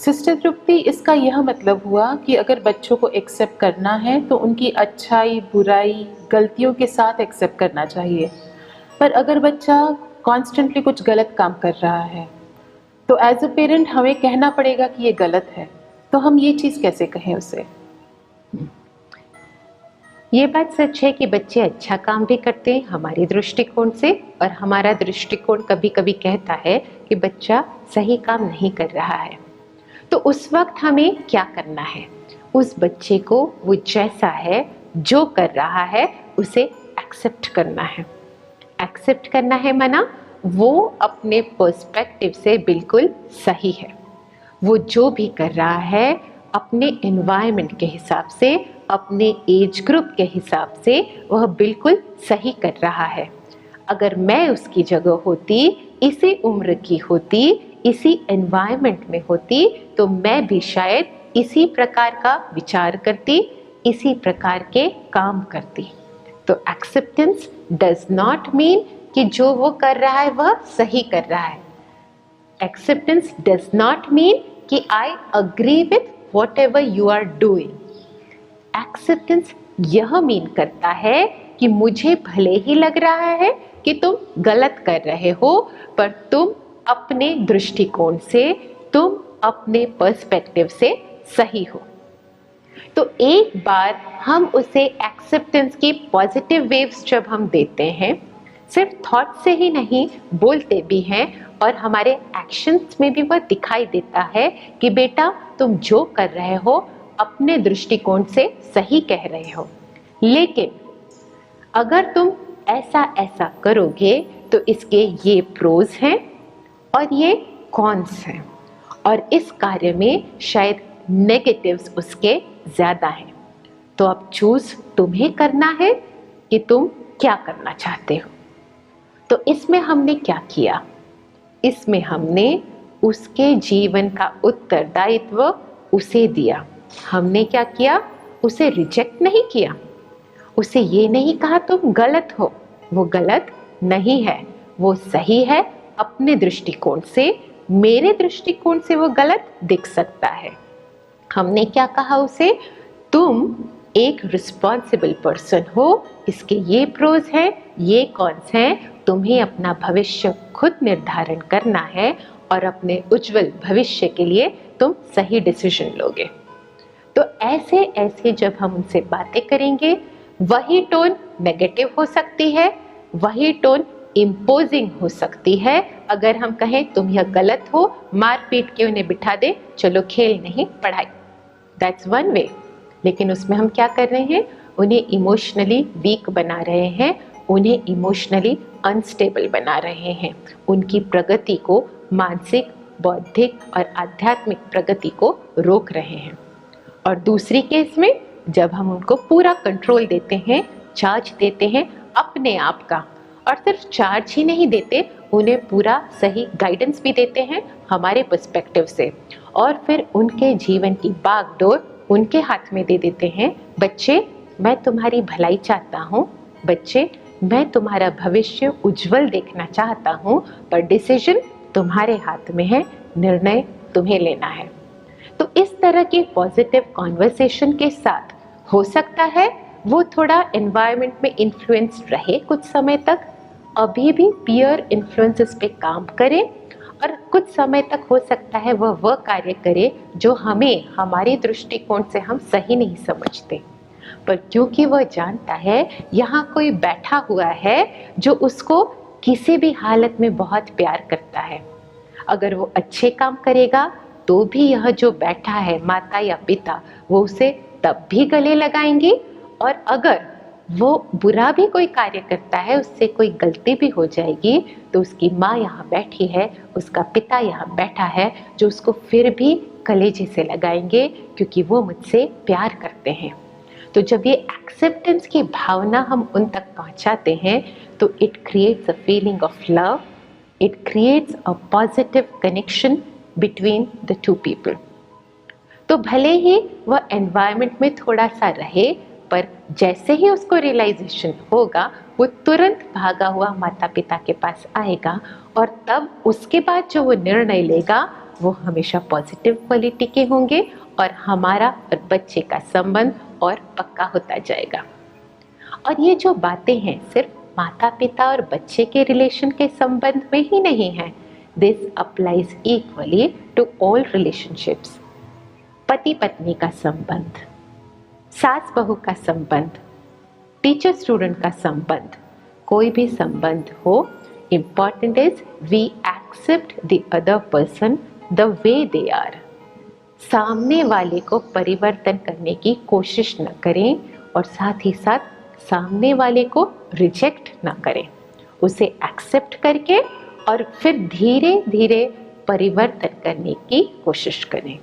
Sister तृप्ति, इसका यह मतलब हुआ कि अगर बच्चों को एक्सेप्ट करना है तो उनकी अच्छाई, बुराई, गलतियों के साथ एक्सेप्ट करना चाहिए। पर अगर बच्चा कॉन्स्टेंटली कुछ गलत काम कर रहा है तो एज अ पेरेंट हमें कहना पड़ेगा कि ये गलत है। तो हम ये चीज़ कैसे कहें उसे? ये बात सच है कि बच्चे अच्छा काम भी करते हैं हमारे दृष्टिकोण से, और हमारा दृष्टिकोण कभी कभी कहता है कि बच्चा सही काम नहीं कर रहा है। तो उस वक्त हमें क्या करना है? उस बच्चे को वो जैसा है, जो कर रहा है, उसे एक्सेप्ट करना है। एक्सेप्ट करना है माना वो अपने पर्सपेक्टिव से बिल्कुल सही है। वो जो भी कर रहा है अपने एनवायरनमेंट के हिसाब से, अपने एज ग्रुप के हिसाब से वह बिल्कुल सही कर रहा है। अगर मैं उसकी जगह होती, इसी उम्र की होती, इसी एनवायरनमेंट में होती, तो मैं भी शायद इसी प्रकार का विचार करती, इसी प्रकार के काम करती। तो एक्सेप्टेंस डज नॉट मीन कि जो वो कर रहा है वह सही कर रहा है। एक्सेप्टेंस डज नॉट मीन कि I agree with whatever you are doing. Acceptance यह मीन करता है कि मुझे भले ही लग रहा है कि तुम गलत कर रहे हो, पर तुम अपने दृष्टिकोण से, तुम अपने पर्सपेक्टिव से सही हो। तो एक बार हम उसे एक्सेप्टेंस की पॉजिटिव वेव्स जब हम देते हैं, सिर्फ थॉट से ही नहीं, बोलते भी हैं, और हमारे एक्शंस में भी वह दिखाई देता है कि बेटा तुम जो कर रहे हो अपने दृष्टिकोण से सही कह रहे हो, लेकिन अगर तुम ऐसा ऐसा करोगे तो इसके ये प्रोज हैं और ये कॉन्स हैं, और इस कार्य में शायद नेगेटिव्स उसके ज्यादा हैं। तो अब चूज तुम्हें करना है कि तुम क्या करना चाहते हो। तो इसमें हमने क्या किया? इसमें हमने उसके जीवन का उत्तरदायित्व उसे दिया। हमने क्या किया? उसे रिजेक्ट नहीं किया, उसे ये नहीं कहा तुम गलत हो। वो गलत नहीं है, वो सही है अपने दृष्टिकोण से। मेरे दृष्टिकोण से वो गलत दिख सकता है। हमने क्या कहा उसे? तुम एक रिस्पॉन्सिबल पर्सन हो, इसके ये प्रोज हैं, ये कॉन्स हैं, तुम्हें अपना भविष्य खुद निर्धारण करना है और अपने उज्जवल भविष्य के लिए तुम सही डिसीजन लोगे। तो ऐसे ऐसे जब हम उनसे बातें करेंगे, वही टोन नेगेटिव हो सकती है, वही टोन इम्पोजिंग हो सकती है। अगर हम कहें तुम यह गलत हो, मार पीट के उन्हें बिठा दे, चलो खेल नहीं पढ़ाई, दैट्स वन वे। लेकिन उसमें हम क्या कर रहे हैं? उन्हें इमोशनली वीक बना रहे हैं, उन्हें इमोशनली अनस्टेबल बना रहे हैं, उनकी प्रगति को, मानसिक, बौद्धिक और आध्यात्मिक प्रगति को रोक रहे हैं। और दूसरी केस में जब हम उनको पूरा कंट्रोल देते हैं, चार्ज देते हैं अपने आप का, और सिर्फ चार्ज ही नहीं देते, उन्हें पूरा सही गाइडेंस भी देते हैं हमारे पर्सपेक्टिव से, और फिर उनके जीवन की बागडोर उनके हाथ में दे देते हैं। बच्चे, मैं तुम्हारी भलाई चाहता हूँ, बच्चे मैं तुम्हारा भविष्य उज्जवल देखना चाहता हूँ, पर डिसीजन तुम्हारे हाथ में है, निर्णय तुम्हें लेना है। तो इस तरह के पॉजिटिव कॉन्वर्सेशन के साथ हो सकता है वो थोड़ा एनवायरनमेंट में इन्फ्लुएंस्ड रहे कुछ समय तक, अभी भी पीयर इन्फ्लुएंसेस पे काम करे, और कुछ समय तक हो सकता है वह कार्य करे जो हमें, हमारे दृष्टिकोण से हम सही नहीं समझते, पर क्योंकि वह जानता है यहाँ कोई बैठा हुआ है जो उसको किसी भी हालत में बहुत प्यार करता है, अगर वो अच्छे काम करेगा तो भी यह जो बैठा है माता या पिता, वो उसे तब भी गले लगाएंगी, और अगर वो बुरा भी कोई कार्य करता है, उससे कोई गलती भी हो जाएगी, तो उसकी माँ यहाँ बैठी है, उसका पिता यहाँ बैठा है, जो उसको फिर भी कलेजे से लगाएंगे क्योंकि वो मुझसे प्यार करते हैं। तो जब ये एक्सेप्टेंस की भावना हम उन तक पहुँचाते हैं, तो it creates a feeling of love, it creates a positive connection between the two people. तो भले ही वह एनवायरनमेंट में थोड़ा सा रहे, पर जैसे ही उसको रियलाइजेशन होगा, वो तुरंत भागा हुआ माता पिता के पास आएगा, और तब उसके बाद जो वो निर्णय लेगा वो हमेशा पॉजिटिव क्वालिटी के होंगे और हमारा और बच्चे का संबंध और पक्का होता जाएगा। और ये जो बातें हैं सिर्फ माता पिता और बच्चे के रिलेशन के संबंध में ही नहीं है, this applies equally to all relationships. पति पत्नी का संबंध, सास बहू का संबंध, टीचर स्टूडेंट का संबंध, कोई भी संबंध हो, important is we accept the other person the way they are. सामने वाले को परिवर्तन करने की कोशिश न करें और साथ ही साथ सामने वाले को रिजेक्ट ना करें, उसे एक्सेप्ट करके और फिर धीरे धीरे परिवर्तन करने की कोशिश करें।